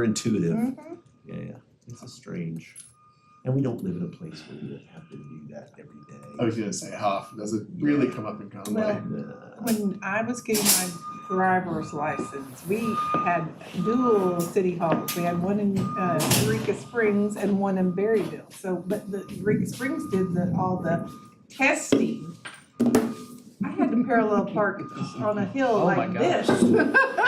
intuitive. Mm-hmm. Yeah. This is strange. And we don't live in a place where we have to do that every day. I was gonna say, how often does it really come up in Conway? Well, when I was getting my driver's license, we had dual city halls. We had one in Eureka Springs and one in Berryville. So, but the Eureka Springs did all the testing. I had to parallel park on a hill like this.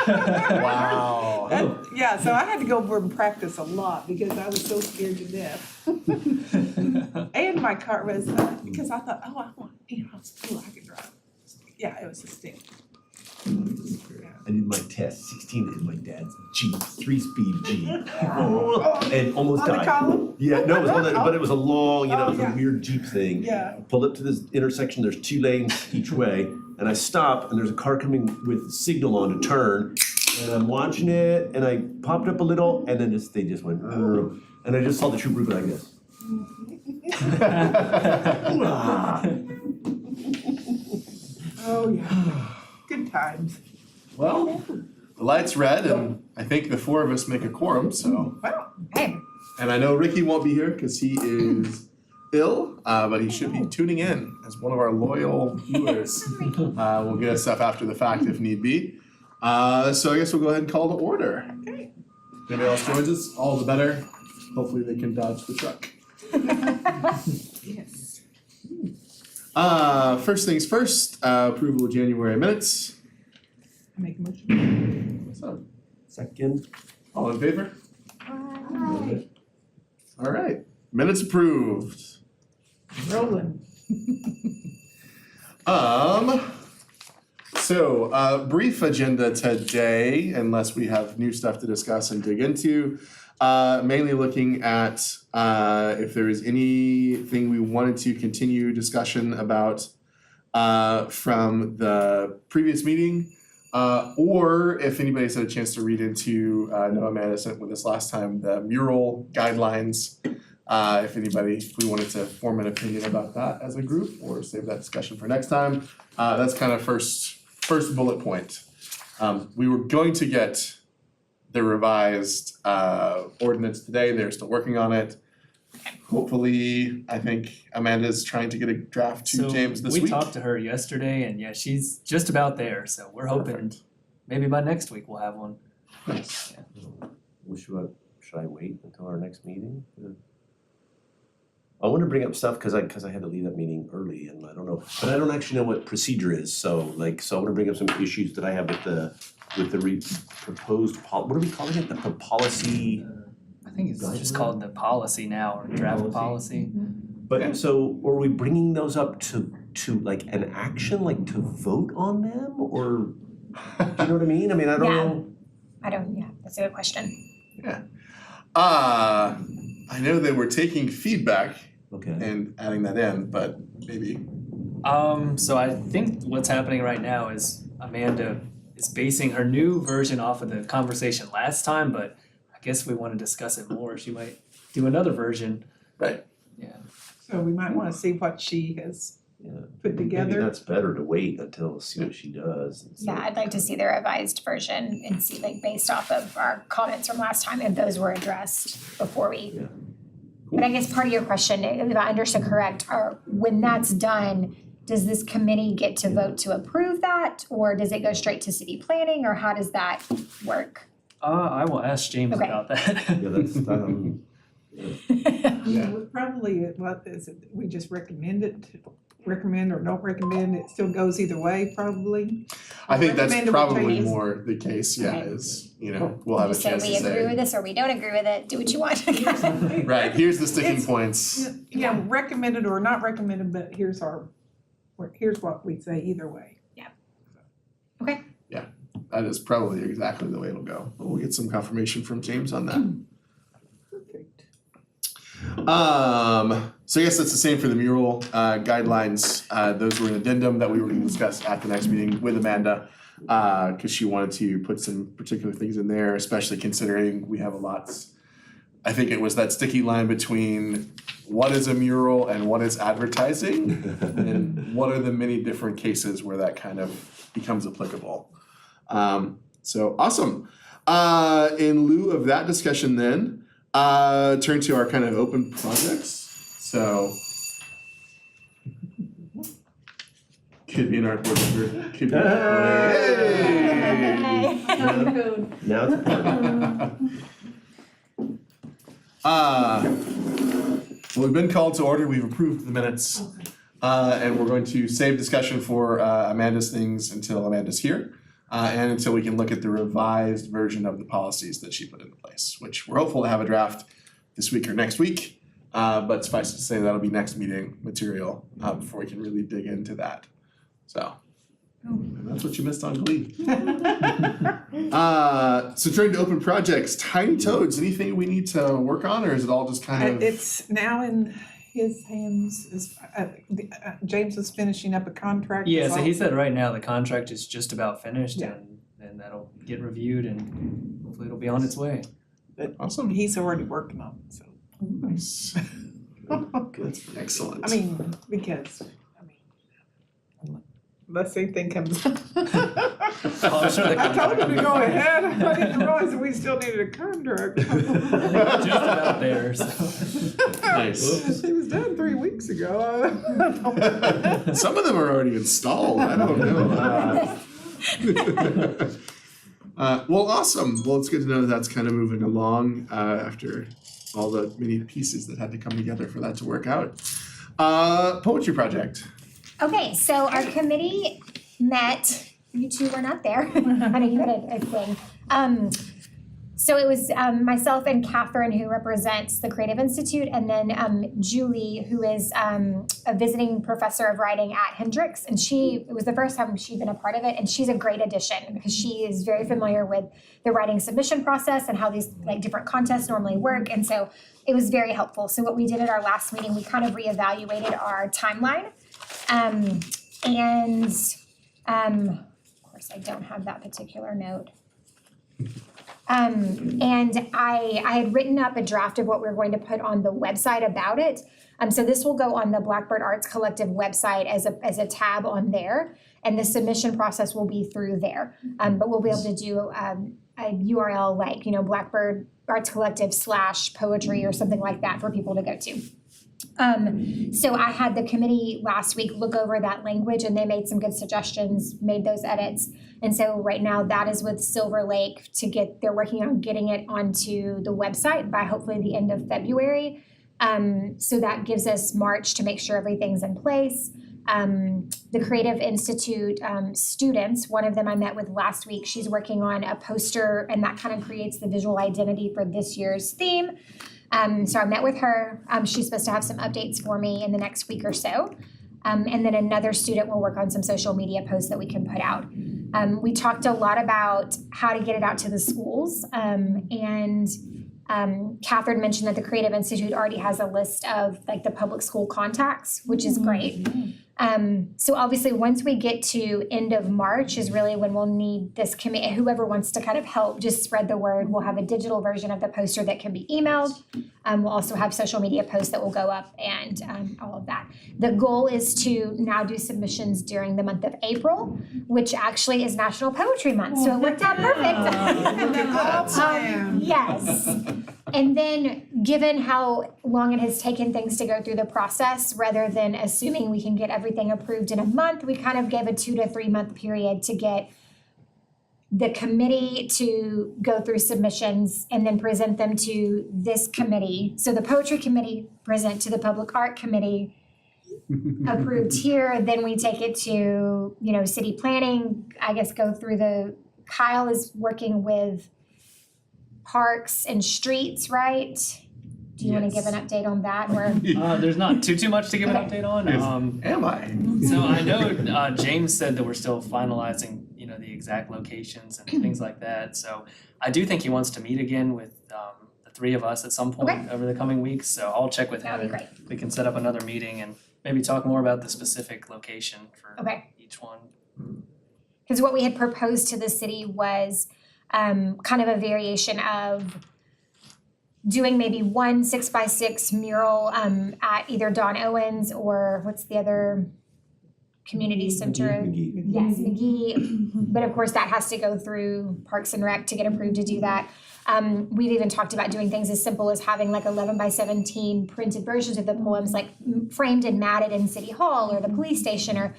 Wow. Yeah, so I had to go over and practice a lot because I was so scared to death. And my car was, because I thought, I want, school, I could drive. Yeah, it was a stick. I did my test, 16 in my dad's Jeep, 3-speed Jeep. And almost died. On the column? Yeah, no, it was but it was a long, it was yeah. a weird Jeep thing. Yeah. Pulled up to this intersection, there's 2 lanes each way, and I stop, and there's a car coming with the signal on to turn, and I'm watching it, and I popped up a little, and then they just went, and I just saw the trooper go like this. Oh, yeah. Good times. Well, the light's red and I think the 4 of us make a quorum, so. Well, Hey, And I know Ricky won't be here because he is ill, but he should be tuning in as one of our loyal viewers. We'll get us stuff after the fact if need be. So I guess we'll go ahead and call to order. okay. If anybody else joins us, all the better. Hopefully they can dodge the truck. Yes. First things first, approval of January minutes. I make a motion. So, Second. all in favor? All right, minutes approved. Rolling. So, brief agenda today, unless we have new stuff to discuss and dig into. Mainly looking at if there is anything we wanted to continue discussion about from the previous meeting. Or if anybody's had a chance to read into, I know Amanda sent with us last time, the mural guidelines. If we wanted to form an opinion about that as a group or save that discussion for next time. That's kind of first bullet point. We were going to get the revised ordinance today. They're still working on it. Hopefully, I think Amanda's trying to get a draft to James this week. We talked to her yesterday and yeah, she's just about there, so we're hoping Perfect. maybe by next week we'll have one. Nice. Should I wait until our next meeting? I want to bring up stuff because I had to leave that meeting early and I don't know, but I don't actually know what procedure is. So I want to bring up some issues that I have with the proposed what are we calling it? The policy. I think it's just called the policy now or draft policy. But so are we bringing those up to like an action, like to vote on them, or do you know what I mean? I mean, I don't know. that's a good question. Yeah. I know they were taking feedback Okay. and adding that in, but maybe. So I think what's happening right now is Amanda is basing her new version off of the conversation last time, but I guess we want to discuss it more. She might do another version. Right. Yeah. So we might wanna see what she has Yeah. put Maybe together. that's better to wait until see what she does. And Yeah, I'd like to see the revised version and see like based off of our comments from last time, if those were addressed before we. Yeah. But I guess part of your question, if I understood correct, when that's done, does this committee get to vote to approve that? Or does it go straight to city planning, or how does that work? I will ask James Okay. about that. Yeah, that's Yeah. Probably, what is it, we just recommend or don't recommend, it still goes either way, probably. I think that's Recommendable probably changes. more the case, yeah, Okay. is, we'll have a Just say chance to we agree with say. this or we don't agree with it, do what you want. Right, here's the sticking It's- points. Yeah, recommended or not recommended, but here's what we say either way. That is probably exactly the way it'll go. But we'll get some confirmation from James on that. Perfect. So I guess that's the same for the mural guidelines. Those were an addendum that we were gonna discuss at the next meeting with Amanda. Cause she wanted to put some particular things in there, especially considering we have a lot. I think it was that sticky line between what is a mural and what is advertising? And what are the many different cases where that kind of becomes applicable? So awesome. In lieu of that discussion then, turn to our kind of open projects. So could be an artboard member, could be. Hey! Now it's a party. Well, we've been called to order, we've approved the minutes. And we're going to save discussion for Amanda's things until Amanda's here. And until we can look at the revised version of the policies that she put into place, which we're hopeful to have a draft this week or next week. But suffice to say, that'll be next meeting material before we can really dig into that. So, and that's what you missed on Glee. So turning to open projects, Tiny Toads, anything we need to work on, or is it all just kind of? It's now in his hands. James was finishing up a contract. Yeah, It's so all- he said right now the contract is just about finished Yeah. and that'll get reviewed and hopefully it'll be on its way. Awesome. He's already working on it, so. Nice. Good. Excellent. I mean, because, unless anything comes up. Oh, I'm sure the I told him to contract- go ahead, I didn't realize that we still needed a contract. Just about there, so. Nice. He was done 3 weeks ago. Some of them are already installed. I don't know. Well, awesome. Well, it's good to know that that's kind of moving along after all the many pieces that had to come together for that to work out. Poetry project. Okay, so our committee met, you two were not there, I know you had a thing. So it was myself and Catherine, who represents the Creative Institute, and then Julie, who is a visiting professor of writing at Hendrix, and it was the first time she'd been a part of it, and she's a great addition because she is very familiar with the writing submission process and how these like different contests normally work, and so it was very helpful. So what we did at our last meeting, we kind of reevaluated our timeline, and of course I don't have that particular note. And I had written up a draft of what we were going to put on the website about it. So this will go on the Blackbird Arts Collective website as a tab on there, and the submission process will be through there. But we'll be able to do a URL like, Blackbird Arts Collective / poetry or something like that for people to go to. So I had the committee last week look over that language, and they made some good suggestions, made those edits. And so right now that is with Silver Lake they're working on getting it onto the website by hopefully the end of February. So that gives us March to make sure everything's in place. The Creative Institute students, one of them I met with last week, she's working on a poster, and that kind of creates the visual identity for this year's theme. So I met with her. She's supposed to have some updates for me in the next week or so. And then another student will work on some social media posts that we can put out. We talked a lot about how to get it out to the schools. And Catherine mentioned that the Creative Institute already has a list of like the public school contacts, which is great. So obviously once we get to end of March is really when we'll need this committee, whoever wants to kind of help just spread the word. We'll have a digital version of the poster that can be emailed. We'll also have social media posts that will go up and all of that. The goal is to now do submissions during the month of April, which actually is National Poetry Month. So it worked out perfect. Look at that. Yes. And then, given how long it has taken things to go through the process, rather than assuming we can get everything approved in a month, we kind of gave a 2 to 3 month period to get the committee to go through submissions and then present them to this committee. So the poetry committee present to the public art committee, approved here, then we take it to, city planning, I guess go through Kyle is working with parks and streets, right? Do you want to Yes. give an update on that, or? There's not too much to give an update on. Am I? So I know James said that we're still finalizing, the exact locations and things like that. So I do think he wants to meet again with the three of us at some point Okay. over the coming weeks. So I'll check with him. That'd be and great. we can set up another meeting and maybe talk more about the specific location for Okay. each one. Because what we had proposed to the city was kind of a variation of doing maybe one 6x6 mural at either Don Owens or what's the other community center. McGee. Yes, McGee, but of course that has to go through Parks and Rec to get approved to do that. We've even talked about doing things as simple as having like 11 by 17 printed versions of the poems, like framed and matted in City Hall or the police station or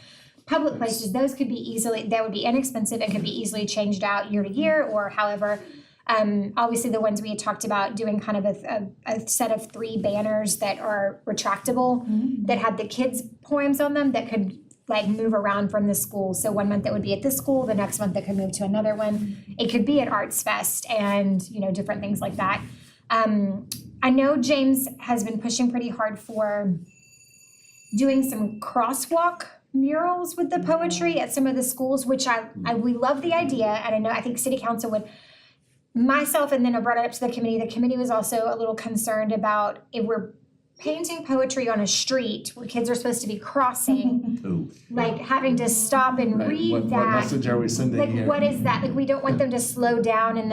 public places. Those could be easily, that would be inexpensive and could be easily changed out year to year or however. Obviously the ones we had talked about doing kind of a set of 3 banners that are retractable, that had the kids' poems on them that could like move around from the school. So one month it would be at this school, the next month it could move to another one. It could be at Arts Fest and, you know, different things like that. I know James has been pushing pretty hard for doing some crosswalk murals with the poetry at some of the schools, which we love the idea, and I think City Council would, myself, and then I brought it up to the committee. The committee was also a little concerned about if we're painting poetry on a street where kids are supposed to be crossing, Ooh. like having to stop and Right, read what that. message are we sending Like, here? what is that? Like, we don't want them to slow down and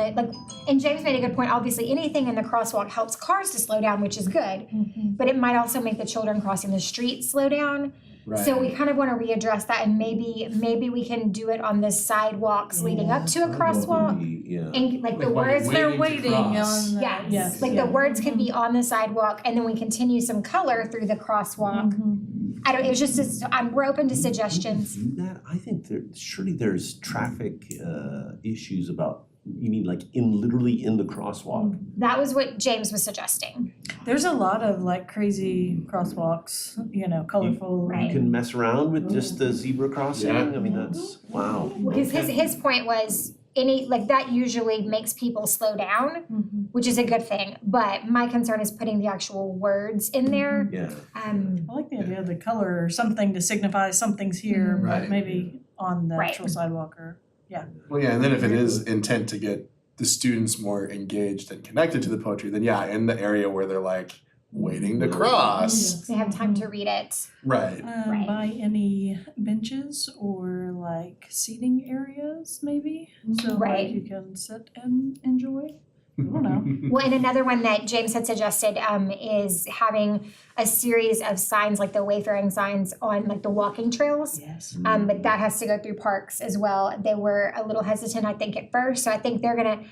and James made a good point. Obviously, anything in the crosswalk helps cars to slow down, which is good. But it might also make the children crossing the street slow down. Right. So we kind of want to readdress that, and maybe we can do it on the sidewalks leading up to a crosswalk. Yeah. And like the Like while you're words, waiting to waiting cross. on yes, like the words could be on the sidewalk, and then we continue some color through the crosswalk. I don't, it was just, we're open to suggestions. Do that, I think surely there's traffic issues about, you mean like literally in the crosswalk? That was what James was suggesting. There's a lot of like crazy crosswalks, you know, colorful. Right. You can mess around with just the zebra crossing, Yeah. I mean, that's, wow. Because his point was that usually makes people slow down, which is a good thing. But my concern is putting the actual words in there. Yeah. I like the idea of the color or something to signify something's here, Right. but maybe on the Right. actual sidewalk or. Well, yeah, and then if it is intent to get the students more engaged and connected to the poetry, then yeah, in the area where they're like waiting to cross. They have time to read it. Right. Right. By any benches or like seating areas maybe, so Right. like you can sit and enjoy. I don't know. Well, and another one that James had suggested is having a series of signs, like the wayfaring signs on like the walking trails. Yes. But that has to go through parks as well. They were a little hesitant, I think, at first. So I think they're gonna,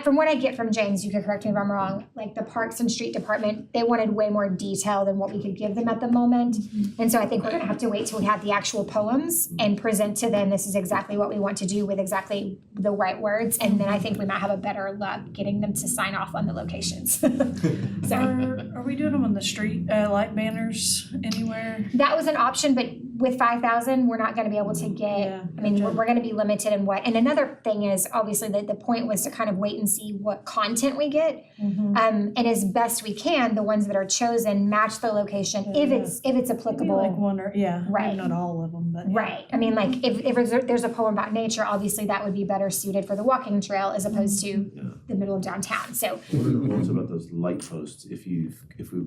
from what I get from James, you could correct me if I'm wrong, like the Parks and Street Department, they wanted way more detail than what we could give them at the moment. And so I think we're gonna have to wait till we have the actual poems and present to them, this is exactly what we want to do with exactly the right words. And then I think we might have a better luck getting them to sign off on the locations. So Are we doing them on the street, like banners anywhere? that was an option, but with 5,000, we're not gonna be able to get, Yeah, I mean, gotcha. we're gonna be limited in what, and another thing is, obviously, the point was to kind of wait and see what content we get. And as best we can, the ones that are chosen match the location if it's Maybe like applicable. one or, yeah, Right. maybe not all of them, but. yeah. Right, I mean, like, if there's a poem about nature, obviously that would be better suited for the walking trail as opposed to the middle of downtown, so. What also about those light posts, it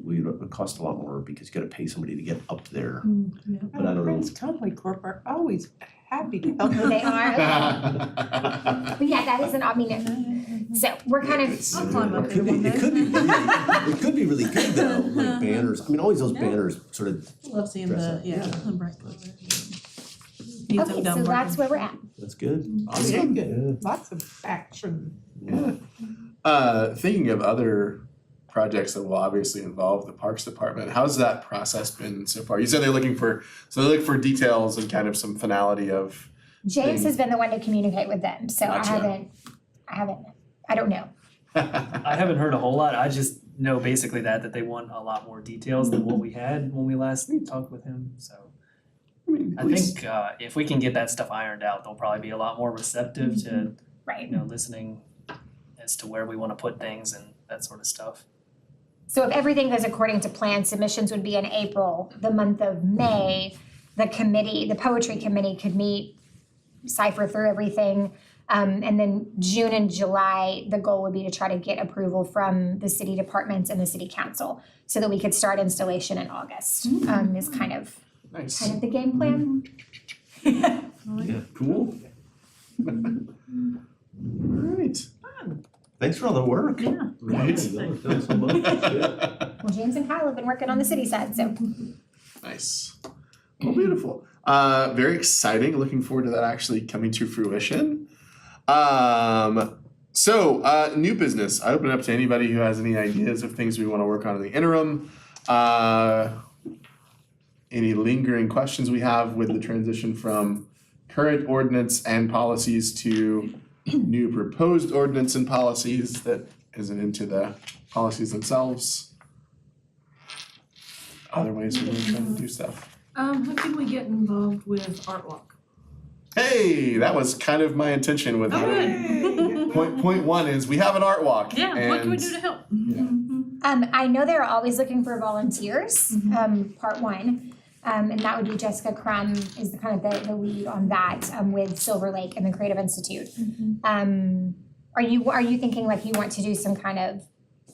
would cost a lot more because you gotta pay somebody to get up there, but I don't know. Friends Conway Corp are always happy to help. They are, but yeah, that is I mean, so we're kind of, I'll climb up It there one day. it could be really good though, like banners, I mean, always those banners sort of, Love seeing Dress the, up. yeah, Yeah. the bright color. okay, so that's where we're at. that's good. Awesome. Yeah. Lots of action. Thinking of other projects that will obviously involve the Parks Department, how's that process been so far? You said they're looking for details and kind of some finality of. James has been the one to communicate with them, so Gotcha. I don't know. I haven't heard a whole lot, I just know basically that they want a lot more details than what we had when we last talked with him, so. mean, I at least- think if we can get that stuff ironed out, they'll probably be a lot more receptive to, Right. listening as to where we wanna put things and that sort of stuff. So if everything goes according to plan, submissions would be in April. The month of May, the poetry committee could meet, cipher through everything. And then June and July, the goal would be to try to get approval from the city departments and the city council so that we could start installation in August, is kind of Nice. the game plan. Yeah, cool. Alright. Thanks for all the work. Yeah. Right. Done so much. That's good. Well, James and Kyle have been working on the city side, so. Nice. Well, beautiful. Very exciting, looking forward to that actually coming to fruition. New business, I open it up to anybody who has any ideas of things we wanna work on in the interim. Any lingering questions we have with the transition from current ordinance and policies to new proposed ordinance and policies that isn't into the policies themselves. Other ways we're trying to do stuff. How can we get involved with Art Walk? Hey, that was kind of my intention with Oh, having, good. point one is we have an art walk. Yeah, what can we and- do to help? Yeah. I know they're always looking for volunteers, part one. And that would be Jessica Crum is the kind of the lead on that, with Silver Lake and the Creative Institute. Are you thinking like you want to do some kind of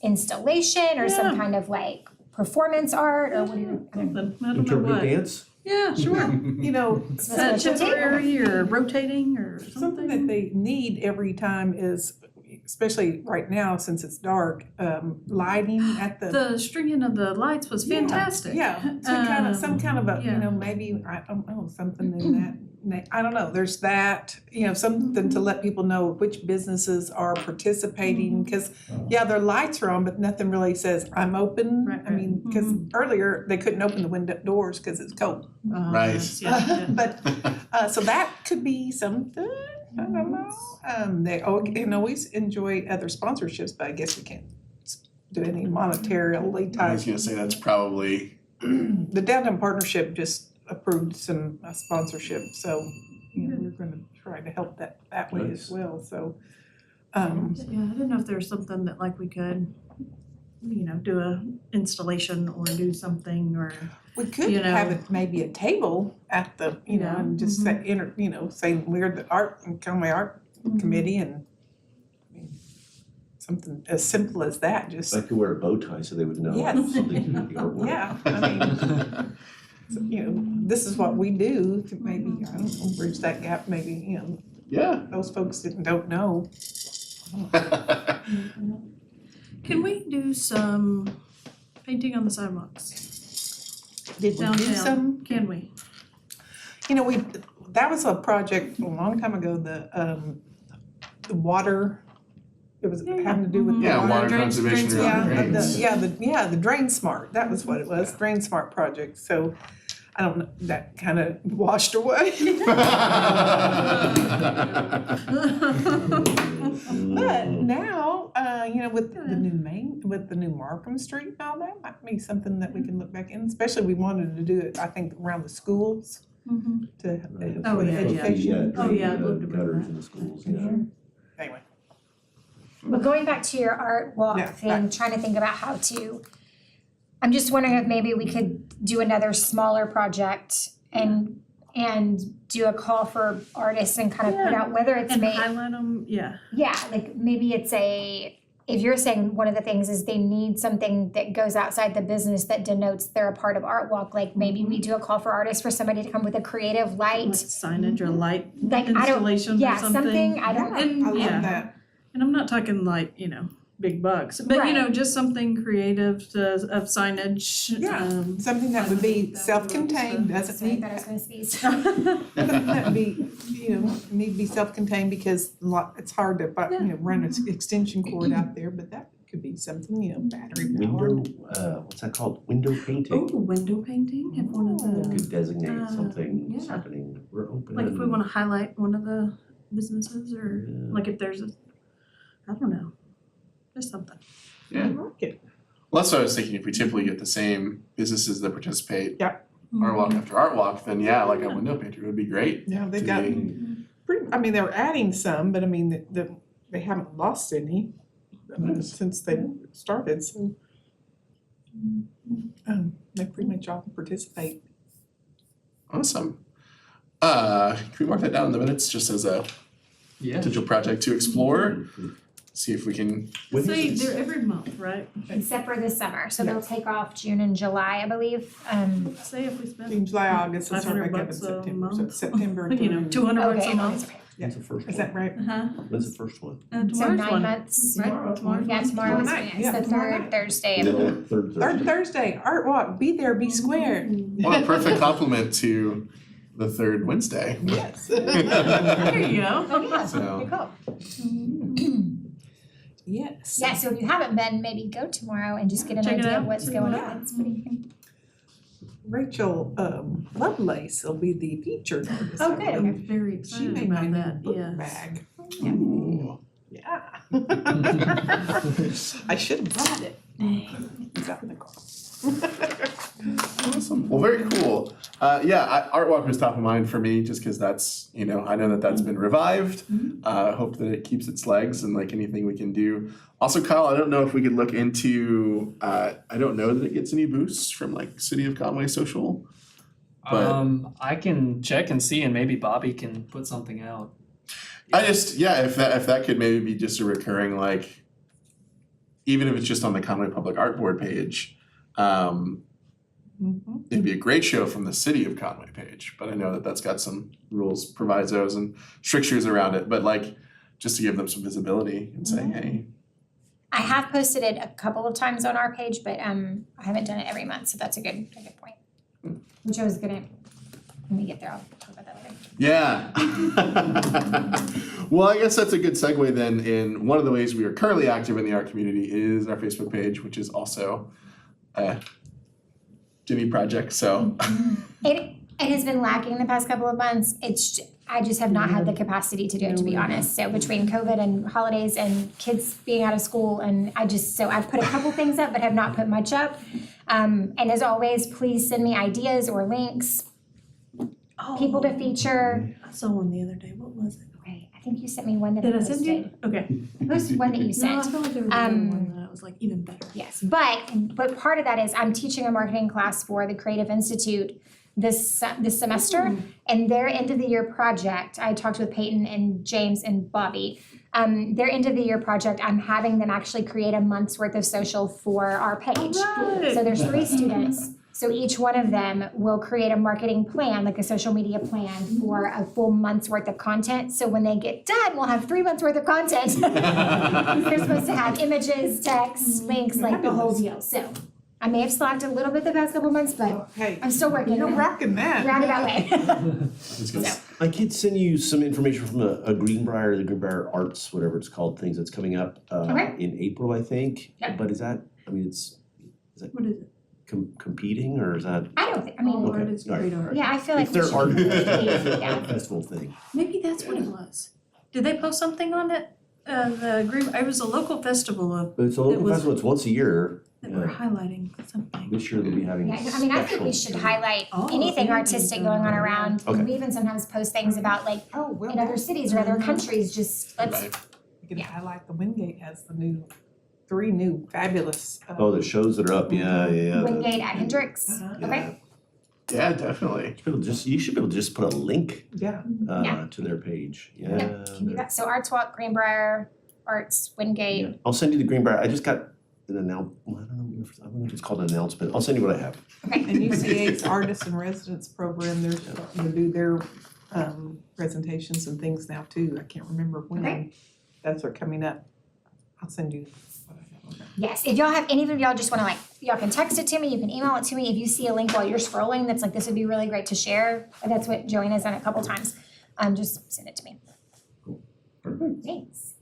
installation or some Yeah. kind of like performance art or what do you? Something, I don't know Interpretive what. dance? Yeah, sure. You know, Temporary or rotating or something that they need every time is, especially right now since it's dark, lighting at The stringing of the lights was fantastic. Yeah, some kind of a, yeah. you know, maybe, I don't know, something in that, I don't know, there's that, you know, something to let people know which businesses are participating, cause yeah, their lights are on, but nothing really says, I'm open. Right, I mean, cause earlier, they couldn't open the window doors cause it's cold. Right. Yeah. But, so that could be something, I don't know. They can always enjoy other sponsorships, but I guess we can't do any monetarily I tied. was gonna say that's probably, The Downtown Partnership just approved some sponsorship, so, you know, we're gonna try to help that way Nice. as well, so. Yeah, I didn't know if there's something that like we could, you know, do a installation or do something or, We could You know. have it, maybe a table at the, you know, Yeah, and just say, you know, say we're the art, Conway Art Committee and I mean, something as simple as that, just, I could wear a bow tie so they would know Yes. something to do with the artwork. yeah, I mean, so, you know, this is what we do to maybe, I don't know, bridge that gap, maybe, you know, yeah. those folks that don't know. can we do some painting on the sidewalks Did we do downtown? some? Can we? You know, that was a project a long time ago, the water, it was having to do with the Yeah, water Drain- conservation drain- around Yeah, drains. the Drain Smart, that was what it was, Drain Smart project, so I don't know, that kind of washed away. But now, you know, with the new Markham Street and all that, might be something that we can look back in, especially we wanted to do it, I think, around the schools to, Oh, for the yeah, yeah. education. Oh, yeah, I'd the love to bring gutters that. in the schools, yeah. Anyway, But going back to your art walk Yeah, thing, trying to think about how to, I'm just wondering if maybe we could do another smaller project and do a call for artists and kind of put Yeah. out whether it's And made, highlight them, yeah. yeah, like maybe it's if you're saying one of the things is they need something that goes outside the business that denotes they're a part of Art Walk, like maybe we do a call for artists for somebody to come with a creative Like light, signage or light like I don't, installation or yeah, something. something, I don't know. And I love yeah, that. and I'm not talking like, you know, big bucks, but you know, Right. just something creative of signage. Yeah. Something that would be self-contained, doesn't Sorry, I need, thought I was gonna sneeze. something that would be, you know, need to be self-contained because it's hard to, you know, run an extension cord out there, but that could be something, you know, battery powered. Window, what's that called? Window painting. Oh, window painting, if one of the, Could designate something yeah. happening, we're open. like if we wanna highlight one of the businesses or Yeah. like if there's I don't know, just something. Yeah. I like it. Well, that's what I was thinking, if we typically get the same businesses that participate art Mm-hmm. walk after art walk, then yeah, like a window painter would be great. Yeah, they to got, be- I mean, they're adding some, but I mean, they haven't lost any since they started, so. They pretty much all participate. Awesome. Can we mark that down in the minutes just as a Yeah. potential project to explore? See if we can, When is Say this? they're every month, right? Except for this summer, so they'll take off June and July, I believe, Say if we spend, June, July, August, and start back up in $500 a September, so month. September you know, through, 200 bucks okay, a month. okay. When's the first is one? that right? Uh-huh. When's the first one? So Tomorrow's 9 one, months, right? Tomorrow's yeah, one. tomorrow is, Tomorrow night, it's yeah, the tomorrow third night. Thursday of Third Third Thursday. Thursday, Art Walk, be there, be square. what a perfect compliment to the third Wednesday. Yes. There you go. Oh, yeah, So- good call. Yes. Yeah, so if you haven't been, maybe go tomorrow and just get an Check it idea out. of what's going Yeah. on. It's pretty good. Rachel Lovelace will be the featured artist. Oh, good. I'm very She excited made my about new that, book yes. bag. Ooh. Yeah. I should have brought it. It's out in the car. Awesome. Well, very cool. Art Walk was top of mind for me just because that's, I know that that's been revived. Hope that it keeps its legs and like anything we can do. Also, Kyle, I don't know if we could look into, I don't know that it gets any boosts from like City of Conway Social. But- I can check and see, and maybe Bobby can put something out. If that could maybe be just a recurring like, even if it's just on the Conway Public Art Board page, it'd be a great show from the City of Conway page, but I know that that's got some rules, provisos, and strictures around it, but like, just to give them some visibility and say, hey. I have posted it a couple of times on our page, but I haven't done it every month, so that's a good point. Which I was gonna, when we get there, I'll talk about that later. Yeah. Well, I guess that's a good segue then. In one of the ways we are currently active in the art community is our Facebook page, which is also a Jimmy project, so. It has been lacking the past couple of months. I just have not had the capacity to do it, to be honest. So between COVID and holidays and kids being out of school, and I've put a couple things up, but have not put much up. And as always, please send me ideas or links, people to feature. I saw one the other day, what was it? Okay, I think you sent me one that I Did I posted. send you? Okay. I posted one that you No, I sent. felt like there was another one that was like even better. Yes, but part of that is I'm teaching a marketing class for the Creative Institute this semester, and their end of the year project, I talked with Peyton and James and Bobby. Their end of the year project, I'm having them actually create a month's worth of social for our page. Alright. So there's 3 students. So each one of them will create a marketing plan, like a social media plan for a full month's worth of content. So when they get done, we'll have 3 months worth of content. They're supposed to have images, text, links, like the whole deal. So I may have slacked a little bit the past couple months, but Hey, I'm still working you're on it. rocking that. Roundabout way. That's good. I could send you some information from the Greenbrier Arts, whatever it's called, things that's coming up Okay. in April, I think. Yep. But is that, What is it? competing or is that? I don't think, I mean, All Okay. art is All right. great art. yeah, I feel like It's we their should. art Yeah. festival thing. Maybe that's what it was. Did they post something on it? It was a local festival But it's a local was- festival, it's once a year. that were highlighting something. This year they'll be having Yeah, I mean, I think we should special- highlight Oh, anything yeah. artistic going on around. Okay. We even sometimes post things about like Oh, well, in other cities or other countries, just let's, Right. you can highlight the Wingate has the 3 new fabulous. Oh, the shows that are up, yeah. Wingate at Hendrix. Uh-huh. Okay, Yeah, definitely. You should be able to just put a link Yeah. Yeah. to their page, can do that. So Arts Walk, Greenbrier, Arts, Wingate. Yeah. I'll send you the Greenbrier, I just got an I don't know if it's called an announcement, I'll send you what I have. Okay, And UCA's Artists in Residence program, they're starting to do their presentations and things now too. I can't remember when. Okay. That's are coming up. I'll send you what I have on that. yes, if y'all have, any of y'all just wanna y'all can text it to me, you can email it to me. If you see a link while you're scrolling, that's like, this would be really great to share. That's what Joanna's done a couple times. Just send it to me. Perfect. Thanks.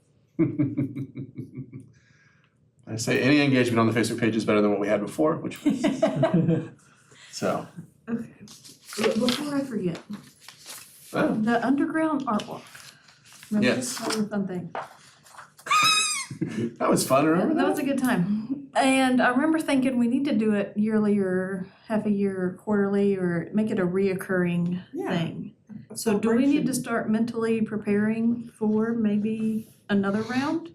I say any engagement on the Facebook page is better than what we had before, which was, so. Okay. Before I forget, Oh. the underground art walk. Remember this? Yes. That was a fun thing. That was fun, remember That that? was a good time. And I remember thinking we need to do it yearly or half a year or quarterly or make it a reoccurring Yeah. thing. So do we need to start mentally preparing for maybe another round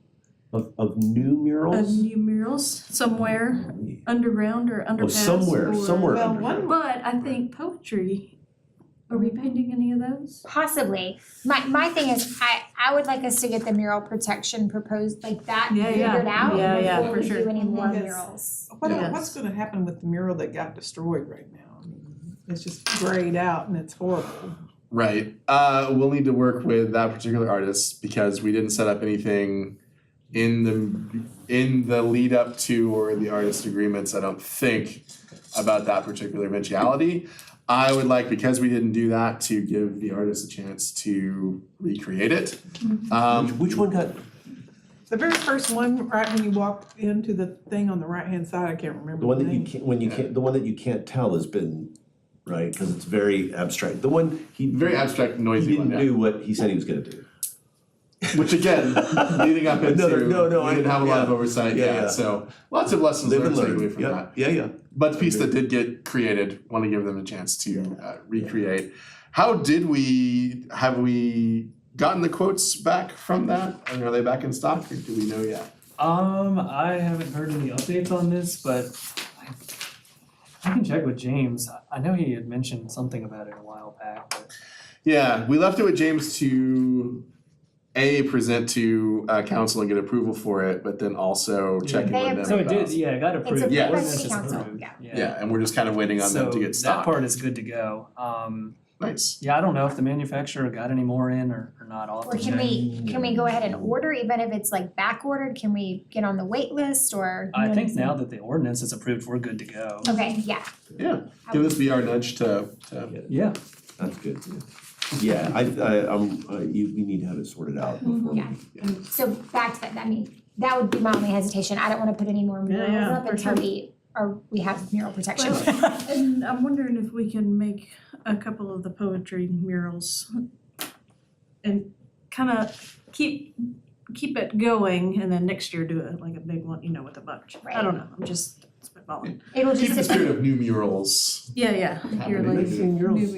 Of new of murals? new murals somewhere underground or Oh, underpass? somewhere or- Well, under. one- But I think poetry, are we painting any of those? Possibly. My thing is, I would like us to get the mural protection proposed like that Yeah, yeah. figured out Yeah, before for we sure. do any more Yes. murals. Yes. What's gonna happen with the mural that got destroyed right now? I mean, it's just grayed out and it's horrible. Right. We'll need to work with that particular artist because we didn't set up anything in the lead up to or the artist agreements, I don't think, about that particular eventuality. I would like, because we didn't do that, to give the artist a chance to recreate it. Which one got, The very first one, right when you walk into the thing on the right-hand side, I can't remember the one that you name. can't, when you can't, the one that you can't tell has been, right, cause it's very abstract. The one, he. Very abstract, He noisy one, didn't yeah. do what he said he was gonna do. Which again, leading up into, No, we didn't have a lot of yeah. oversight Yeah, yet, yeah. so lots of lessons Live learned and to take away learn, from that. yeah. But the piece that did get created, want to give them a chance to recreate. How did have we gotten the quotes back from that? And are they back in stock, or do we know yet? I haven't heard any updates on this, but I can check with James. I know he had mentioned something about it a while back, but Yeah, we left it with James to present to council and get approval for it, but then also check in They with them so it about. did, yeah, it got approved. approved by Ordinance city is council, approved, yeah. Yeah, and we're just kind of waiting on them to get So that stock. part is good to go. Nice. Yeah, I don't know if the manufacturer got any more in or not. I'll have Or to check. can we go ahead and order, even if it's like back ordered, can we get on the wait list or? I think now that the ordinance is approved, we're good to go. Okay, yeah. Yeah, give this be our nudge to Yeah, That's good, yeah. We need to have it sorted out before. Yeah. So back to that, I mean, that would be my only hesitation, I don't wanna put any more murals Yeah, up for until sure. we have mural protection. Well, and I'm wondering if we can make a couple of the poetry murals and kind of keep it going, and then next year do it like a big one, with a bunch. I don't know, I'm just spitballing. It'll keep the just, spirit of new murals. Yeah, yearly, Nice new murals. murals.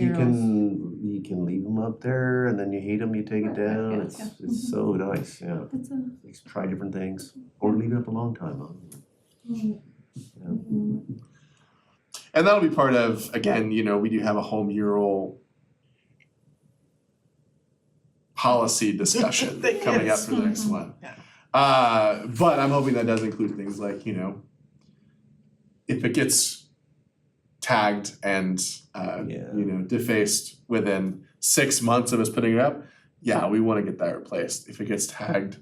You can leave them up there and then you hate them, you take it down, Yeah, it's, yeah. it's so nice, yeah. That's a, Like, try different things, or leave it up a long time, And that'll be part of, again, we do have a whole mural policy discussion coming up for the next one. Yeah. But I'm hoping that does include things like, if it gets tagged and, Yeah. defaced within 6 months of us putting it up, yeah, we wanna get that replaced. If it gets tagged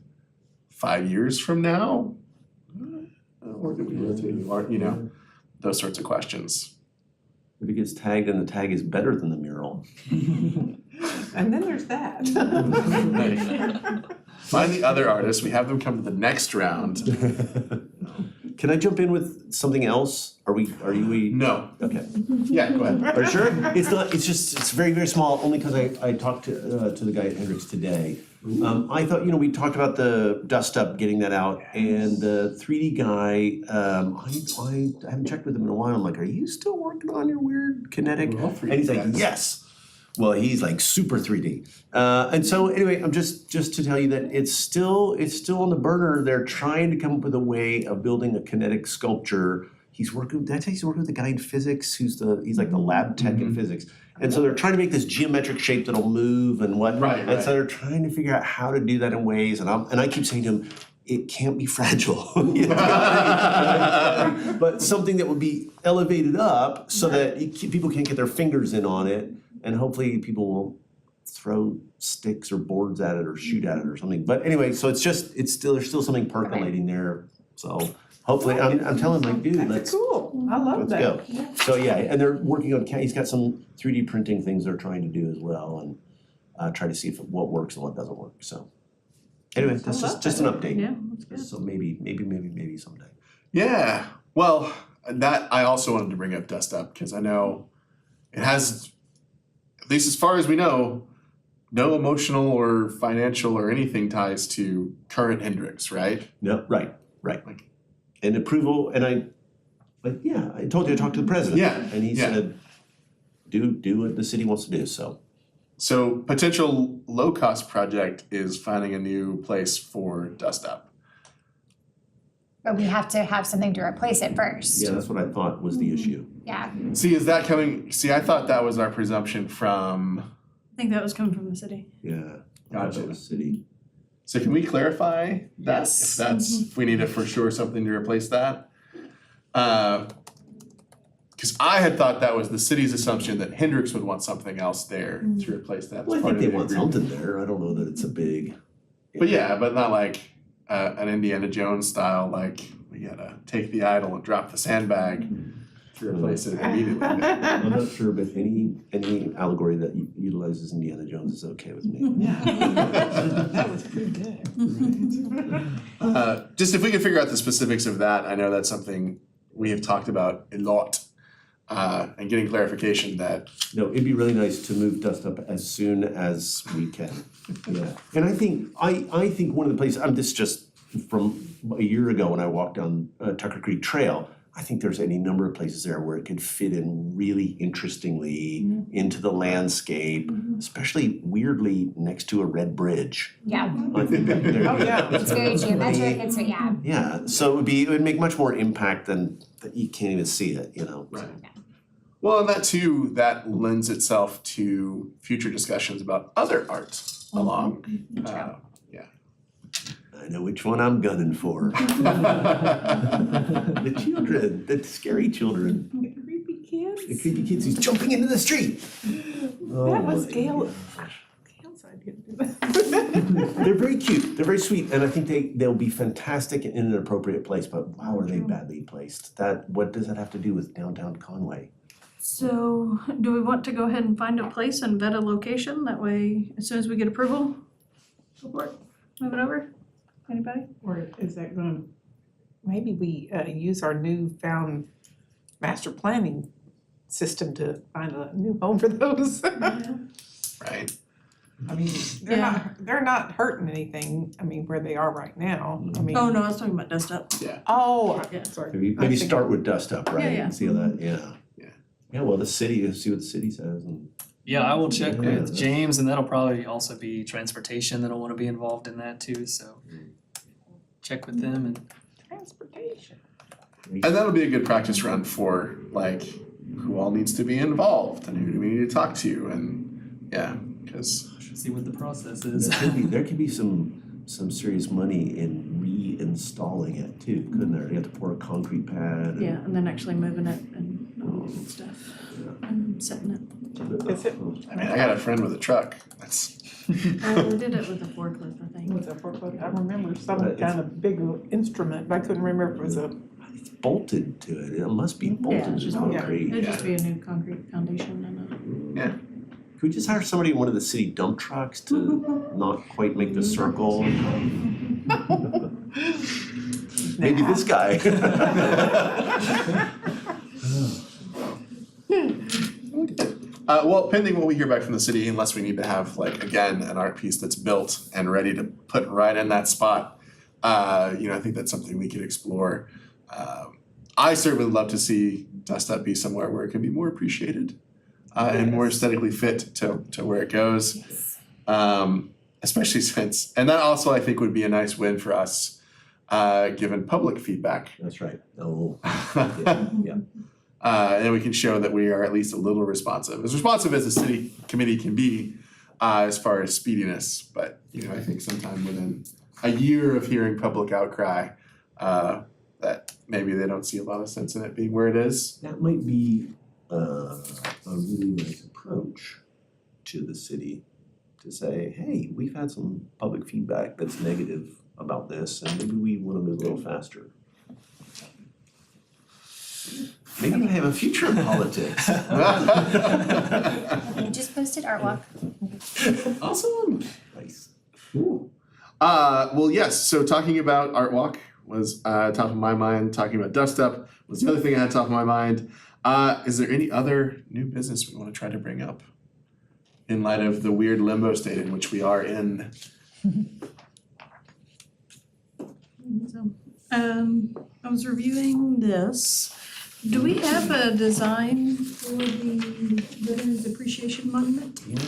5 years from now, or do we want to do art, those sorts of questions. If it gets tagged and the tag is better than the mural. And then there's that. Find the other artists, we have them come to the next round. Can I jump in with something else? Are you? No, Okay. yeah, go ahead. Are you sure? It's not, it's very, very small, only because I talked to the guy at Hendrix today. I thought, we talked about the dust up, getting that out, and the 3D guy, I haven't checked with him in a while. I'm like, are you still working on your weird kinetic? We're all 3D And he's like, guys. yes. Well, he's like super 3D. And so anyway, I'm just to tell you that it's still on the burner. They're trying to come up with a way of building a kinetic sculpture. Did I tell you he's working with a guy in physics he's like the lab tech in physics. And so they're trying to make this geometric shape that'll move and what. Right, And so they're trying to figure out how to do that in ways, and I keep saying to him, it can't be fragile. But something that would be elevated up so that people can't get their fingers in on it, and hopefully people won't throw sticks or boards at it or shoot at it or something. But anyway, so there's still something percolating there. So hopefully, I'm telling him, like, dude, That's let's cool, I love that. go. So yeah, and they're working on, he's got some 3D printing things they're trying to do as well, and try to see what works and what doesn't work, so. Anyway, that's love just an that. update. yeah, that's good. So maybe someday. Yeah, well, that, I also wanted to bring up Dust Up, because I know it has, at least as far as we know, no emotional or financial or anything ties to current Hendrix, right? No, right. And approval, and I told you I talked to the president. Yeah, And he yeah. said, do what the city wants to do, so. So potential low-cost project is finding a new place for Dust Up. But we have to have something to replace it first. Yeah, that's what I thought was the issue. Yeah, See, is that coming, I thought that was our presumption from, I think that was coming from the city. Yeah. I thought Gotcha. that was city. so can we clarify that? Yes. If we need to for sure something to replace that? Cause I had thought that was the city's assumption that Hendrix would want something else there to replace that as Well, I part think of they the want agreement. something there, I don't know that it's a big. But yeah, but not like an Indiana Jones style, like we gotta take the idol and drop the sandbag. to replace it immediately. I'm not sure, but any allegory that utilizes Indiana Jones is okay with me. Yeah, that was pretty good. Just if we could figure out the specifics of that, I know that's something we have talked about a lot. And getting clarification that, No, it'd be really nice to move Dust Up as soon as we can. Yeah, and I think one of the places, this just from a year ago when I walked down Tucker Creek Trail, I think there's any number of places there where it could fit in really interestingly into the landscape, especially weirdly next to a red bridge. Yeah, I think that there- Oh, yeah. it's very geometric, it's, yeah. Yeah, so it would make much more impact than that you can't even see it, you know? Right. Well, and that lends itself to future discussions about other art along. I know which one I'm gunning for. The children, the scary children, The creepy kids. the creepy kids who's jumping into the street. That was Gail's idea to do that. They're very cute, they're very sweet, and I think they'll be fantastic in an appropriate place, but wow, are they badly placed? What does that have to do with downtown Conway? So, do we want to go ahead and find a place and vet a location? That way, as soon as we get approval, go for it, move it over? Anybody? Or is that gonna, maybe we use our newfound master planning system to find a new home for those? Right. I mean, they're not hurting anything, I mean, where they are right now, I mean. Oh, no, I was talking about Dust Up. Oh, Yeah. sorry. Maybe start with Dust Up, right? Yeah. And see how that, yeah. Yeah. Yeah, well, see what the city says and. Yeah, I will check Yeah, with that's- James, and that'll probably also be transportation that'll wanna be involved in that too, so. Check with them and Transportation. And that'll be a good practice run for like who all needs to be involved and who do we need to talk to and because see what the process is. There could be some serious money in reinstalling it too, couldn't there? You have to pour a concrete pad and. Yeah, and then actually moving it and all that stuff, and setting it. Is it? I mean I got a friend with a truck. That's We did it with a forklift, I think. Was it forklift? I remember some kind of big instrument, but I couldn't remember if it was a. It's bolted to it, it must be Yeah, bolted it's to just- concrete. It'd just be a new concrete foundation and Could we just hire somebody in one of the city dump trucks to not quite make the circle? Maybe this guy. well, pending what we hear back from the city, unless we need to have like again an art piece that's built and ready to put right in that spot. I think that's something we could explore. I certainly would love to see Dust Up be somewhere where it can be more appreciated and more aesthetically fit to where it goes. Especially since, and that also I think would be a nice win for us, given public feedback. That's right. Oh, yeah. And then we can show that we are at least a little responsive as the city committee can be, as far as speediness. But, I think sometime within a year of hearing public outcry, that maybe they don't see a lot of sense in it being where it is. That might be a really nice approach to the city to say, hey, we've had some public feedback that's negative about this and maybe we wanna move a little faster. Maybe I have a future in politics. You just posted Art Walk. Awesome. Nice. Cool. Well, yes, so talking about Art Walk was top of my mind, talking about Dust Up was the other thing I had top of my mind. Is there any other new business we want to try to bring up in light of the weird limbo state in which we are in? So, I was reviewing this. Do we have a design for the Veterans Depreciation Monument? Yeah.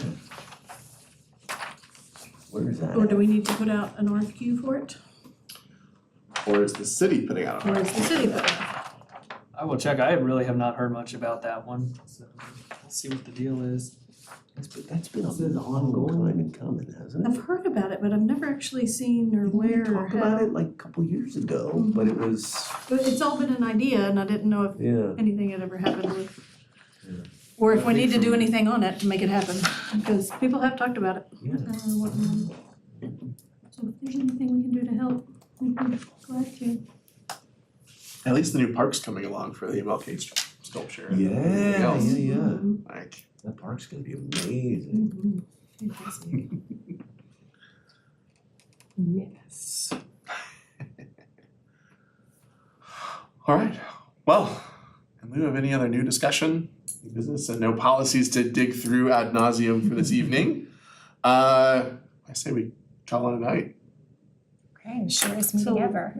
Where is that? Or do we need to put out an RFQ for it? Or is the city putting out a Or is the city putting it out? I will check, I really have not heard much about that one, so we'll see what the deal is. That's been a long time in coming, hasn't I've it? heard about it, but I've never actually seen or where or Talked about how. it like a couple years ago, but it was, But it's all been an idea and I didn't know if yeah. anything had ever happened with. Yeah. Or if I we think need to do from- anything on it to make it happen, because people have talked about it. Yeah. So if there's anything we can do to help, we'd be glad to. At least the new park's coming along for the MLK stuff. sculpture and everything Yeah, else. yeah. Like, That park's gonna be amazing. Yes. all right, well, in lieu of any other new discussion, new business, and no policies to dig through ad nauseum for this evening, I say we call it a night. Okay, shortest meeting ever.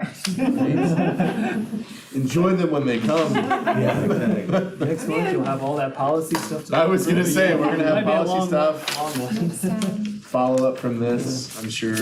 Enjoy them when they come. Yeah, exactly. Next month, you'll have all that policy stuff to. I was gonna say, we're gonna have Might be a policy long- stuff, long one. follow up from this, I'm sure.